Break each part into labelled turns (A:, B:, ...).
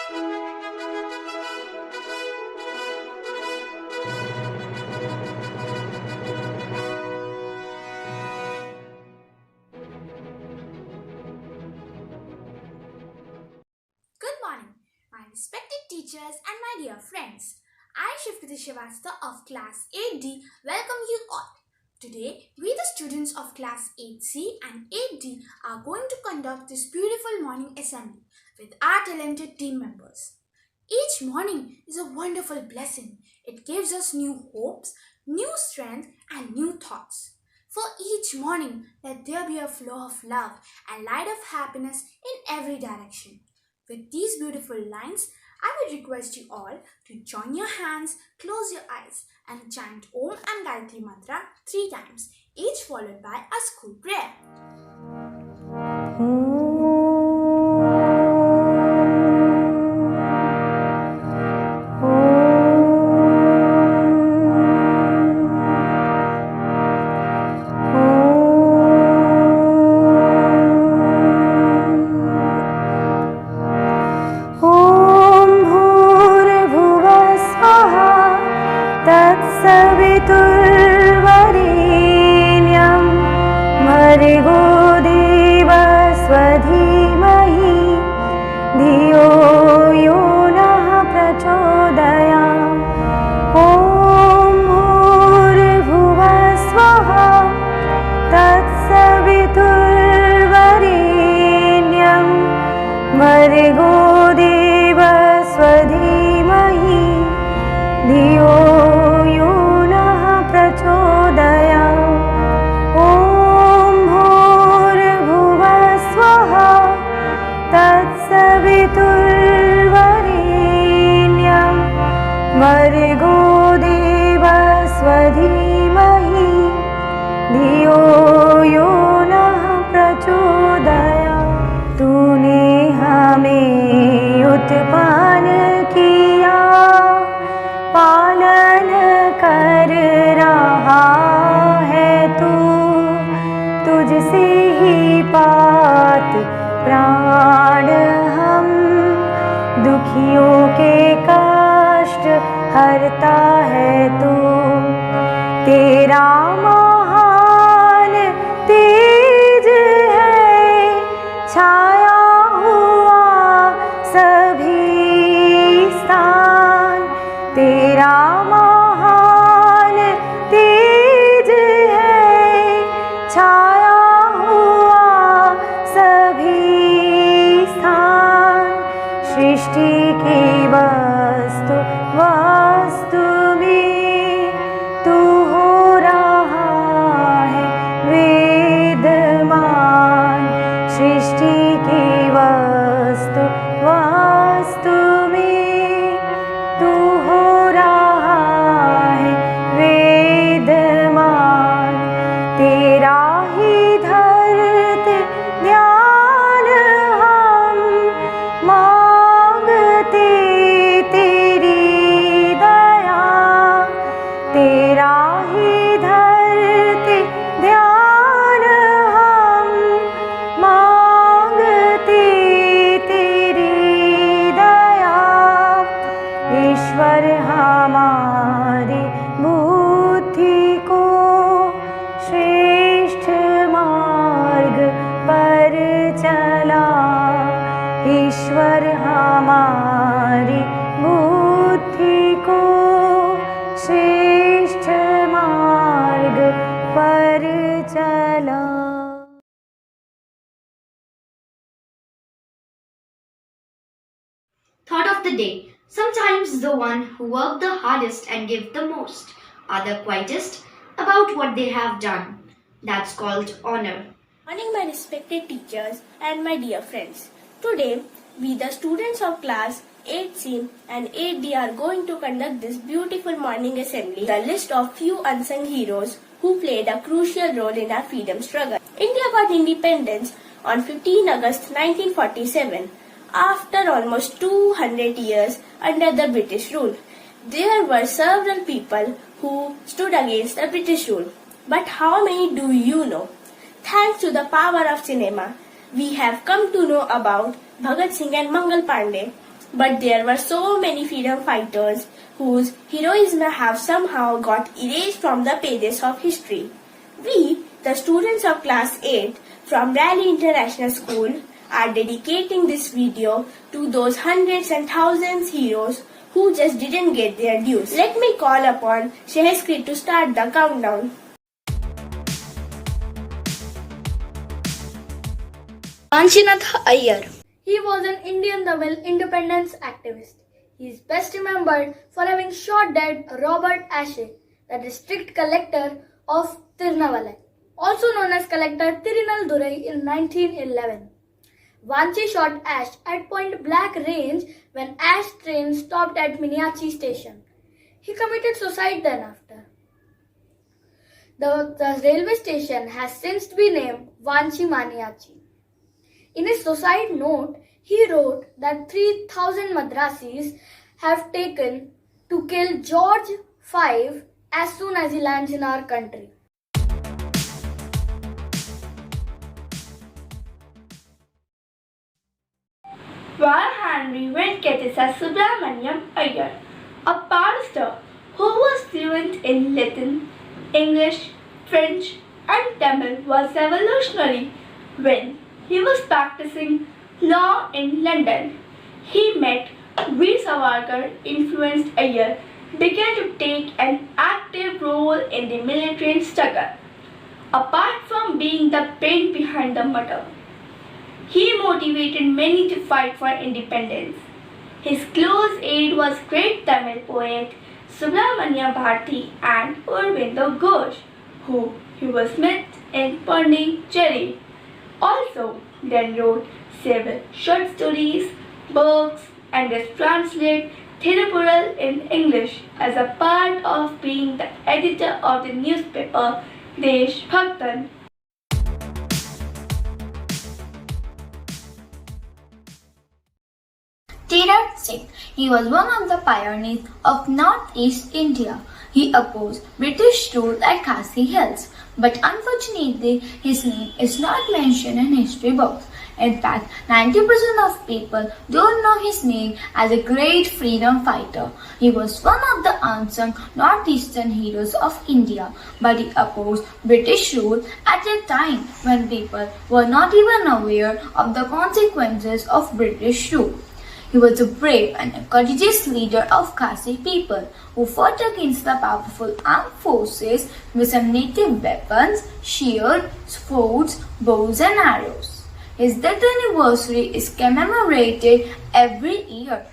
A: Good morning, my respected teachers and my dear friends. I, Shivkriti Srivastava of Class 8D, welcome you all. Today, we the students of Class 8C and 8D are going to conduct this beautiful morning assembly with our talented team members. Each morning is a wonderful blessing. It gives us new hopes, new strength, and new thoughts. For each morning, let there be a flow of love and light of happiness in every direction. With these beautiful lines, I would request you all to join your hands, close your eyes, and chant Om and Gayatri Mantra 3 times, each followed by a school prayer.
B: तत्सवितुर्वरेण्यं भर्गो देवस्य धीमहि धियो यो नः प्रचोदयात् ॐ भूर्भुवः स्वः तत्सवितुर्वरेण्यं भर्गो देवस्य धीमहि धियो यो नः प्रचोदयात् ॐ भूर्भुवः स्वः तत्सवितुर्वरेण्यं भर्गो देवस्य धीमहि धियो यो नः प्रचोदयात् तूने हमें उत्पन्न किया, पालन कर रहा है तू, तुझसे ही पात प्राण हम, दुखियों के कष्ट हरता है तू, तेरा महान तेज है छाया हुआ सभी स्थान, तेरा महान तेज है छाया हुआ सभी स्थान, सृष्टि की वस्तु वस्तु में तू हो रहा है वेदमान, सृष्टि की वस्तु वस्तु में तू हो रहा है वेदमान, तेरा ही धरते ध्यान हम मांगते तेरी दया, तेरा ही धरते ध्यान हम मांगते तेरी दया, ईश्वर हमारी बुद्धि को श्रेष्ठ मार्ग पर चला, ईश्वर हमारी बुद्धि को श्रेष्ठ मार्ग पर चला।
C: Thought of the day. Sometimes the one who work the hardest and give the most are the quietest about what they have done. That's called honor.
D: Morning, my respected teachers and my dear friends. Today, we the students of class 8C and 8D are going to conduct this beautiful morning assembly. The list of few unsung heroes who played a crucial role in our freedom struggle. India got independence on 15 August 1947. After almost 200 years under the British rule, there were several people who stood against the British rule. But how many do you know? Thanks to the power of cinema, we have come to know about Bhagat Singh and Mangal Pandey. But there were so many freedom fighters whose heroism have somehow got erased from the pages of history. We, the students of class 8 from Raleigh International School, are dedicating this video to those hundreds and thousands heroes who just didn't get their dues. Let me call upon Shehskrit to start the countdown.
E: Vanshinatha Iyer.
F: He was an Indian rebel independence activist. He is best remembered for having shot dead Robert Ashe, the district collector of Tirunelveli, also known as Collector Tiruneldurai in 1911. Vanchi shot Ashe at point blank range when Ashe train stopped at Miniachi station. He committed suicide then after. The railway station has since been named Vanchi Maniachi. In his suicide note, he wrote that 3,000 Madrasis have taken to kill George V as soon as he lands in our country.
D: One Henry Venkatesa Subramaniam Iyer, a pastor who was fluent in Latin, English, French, and Tamil, was revolutionary when he was practicing law in London. He met Veer Savarkar, influenced Iyer, began to take an active role in the military struggle. Apart from being the brain behind the murder, he motivated many to fight for independence. His close aide was great Tamil poet Subramanya Bharati and Aurobindo Ghosh, who he was met in Pondicherry. Also, then wrote several short stories, books, and has translated Thirukural in English as a part of being the editor of the newspaper Desh Bhaktan.
E: Tirat Singh. He was one of the pioneers of Northeast India. He opposed British rule at Khasi Hills, but unfortunately his name is not mentioned in history books. In fact, 90% of people don't know his name as a great freedom fighter. He was one of the unsung northeastern heroes of India, but he opposed British rule at a time when people were not even aware of the consequences of British rule. He was a brave and a courageous leader of Khasi people who fought against the powerful armed forces with some native weapons, shields, swords, bows and arrows. His death anniversary is commemorated every year.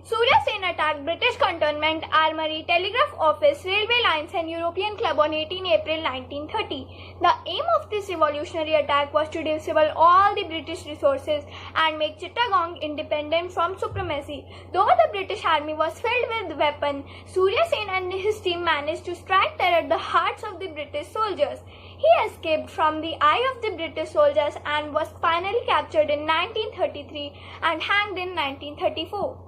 F: Surya Sen attacked British cantonment, armory, telegraph office, railway lines and European club on 18 April 1930. The aim of this revolutionary attack was to disable all the British resources and make Chittagong independent from supremacy. Though the British army was filled with weapons, Surya Sen and his team managed to strike terror at the hearts of the British soldiers. He escaped from the eye of the British soldiers and was finally captured in 1933 and hanged in 1934.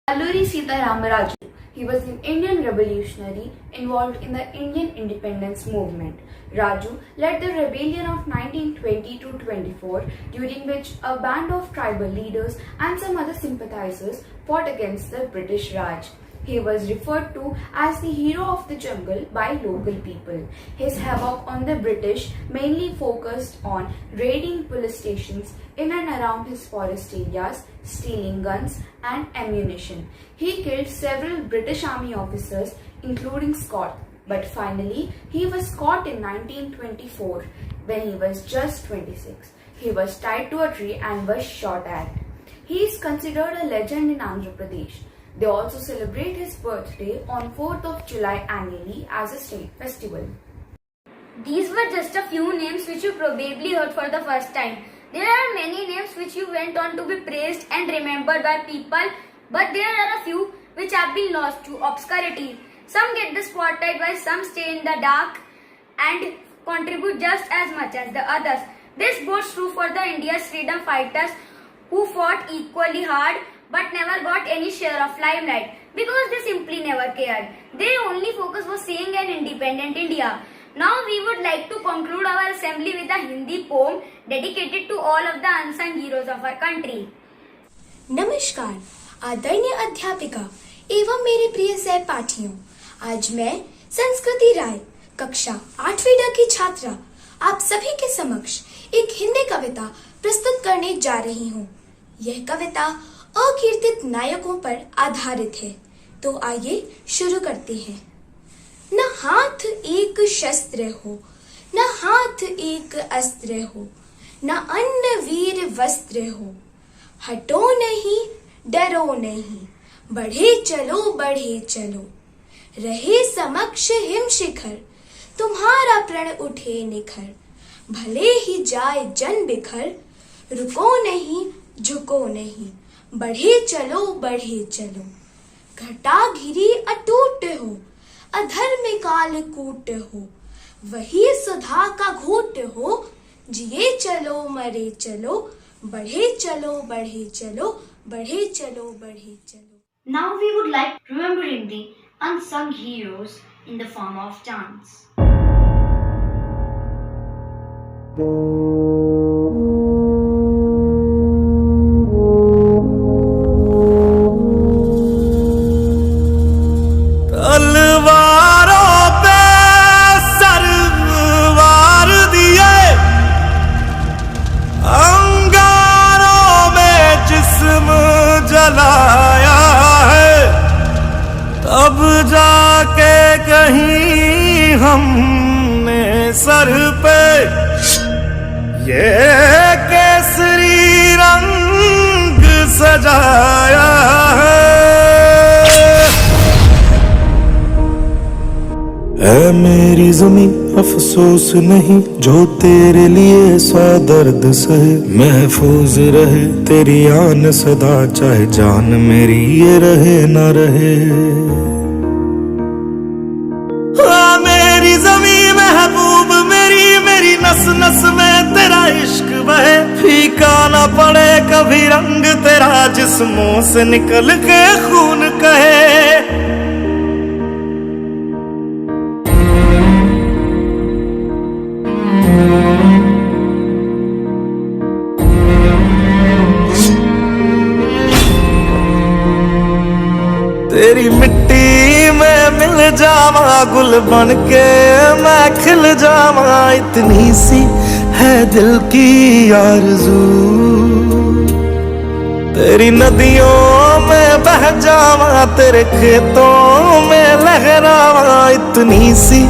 G: Alluri Sitaramraju. He was an Indian revolutionary involved in the Indian independence movement. Raju led the rebellion of 1920 to 24, during which a band of tribal leaders and some other sympathizers fought against the British Raj. He was referred to as the hero of the jungle by local people. His havoc on the British mainly focused on raiding police stations in and around his forest areas, stealing guns and ammunition. He killed several British Army officers, including Scott, but finally he was caught in 1924 when he was just 26. He was tied to a tree and was shot at. He is considered a legend in Andhra Pradesh. They also celebrate his birthday on 4th of July annually as a state festival.
F: These were just a few names which you probably heard for the first time. There are many names which you went on to be praised and remembered by people, but there are a few which have been lost to obscurity. Some get the spotlight while some stay in the dark and contribute just as much as the others. This bodes true for the India's freedom fighters who fought equally hard
H: but never got any share of limelight because they simply never cared. Their only focus was seeing an independent India. Now we would like to conclude our assembly with a Hindi poem dedicated to all of the unsung heroes of our country.
I: नमस्कार आदरणीय अध्यापिका एवं मेरे प्रिय सहपाठियों, आज मैं संस्कृति राय कक्षा 8वीं ड की छात्रा आप सभी के समक्ष एक हिंदी कविता प्रस्तुत करने जा रही हूँ। यह कविता अकीर्तित नायकों पर आधारित है, तो आइए शुरू करते हैं। न हाथ एक शस्त्र हो, न हाथ एक अस्त्र हो, न अन्न वीर वस्त्र हो, हटो नहीं डरो नहीं, बढ़े चलो, रहे समक्ष हिम शिखर, तुम्हारा प्रण उठे निखर, भले ही जाए जन बिखर, रुको नहीं झुको नहीं, बढ़े चलो, घटा घिरी अटूट हो, अधर्म काल कूट हो, वही सुधा का घूट हो, जिए चलो मरे चलो, बढ़े चलो।
C: Now we would like remembering the unsung heroes in the form of dance.
J: तलवारों पे सरवार दिए, अंगारों में जिस्म जलाया है, तब जाके कहीं हमने सर पे ये केसरी रंग सजाया है मेरी ज़मीं अफसोस नहीं, जो तेरे लिए सौ दर्द सहे, महफूज रहे तेरी आन सदा, चाहे जान मेरी ये रहे न रहे। मेरी ज़मीं महबूब मेरी नस नस में तेरा इश्क बहे, फीका न पड़े कभी रंग तेरा, जिस्मों से निकल के खून कहे। तेरी मिट्टी में मिल जावा, गुल बन के मैं खिल जावा, इतनी सी है दिल की आरज़ू, तेरी नदियों में बह जावा, तेरे खेतों में लहरावा, इतनी सी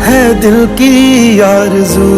J: है दिल की आरज़ू।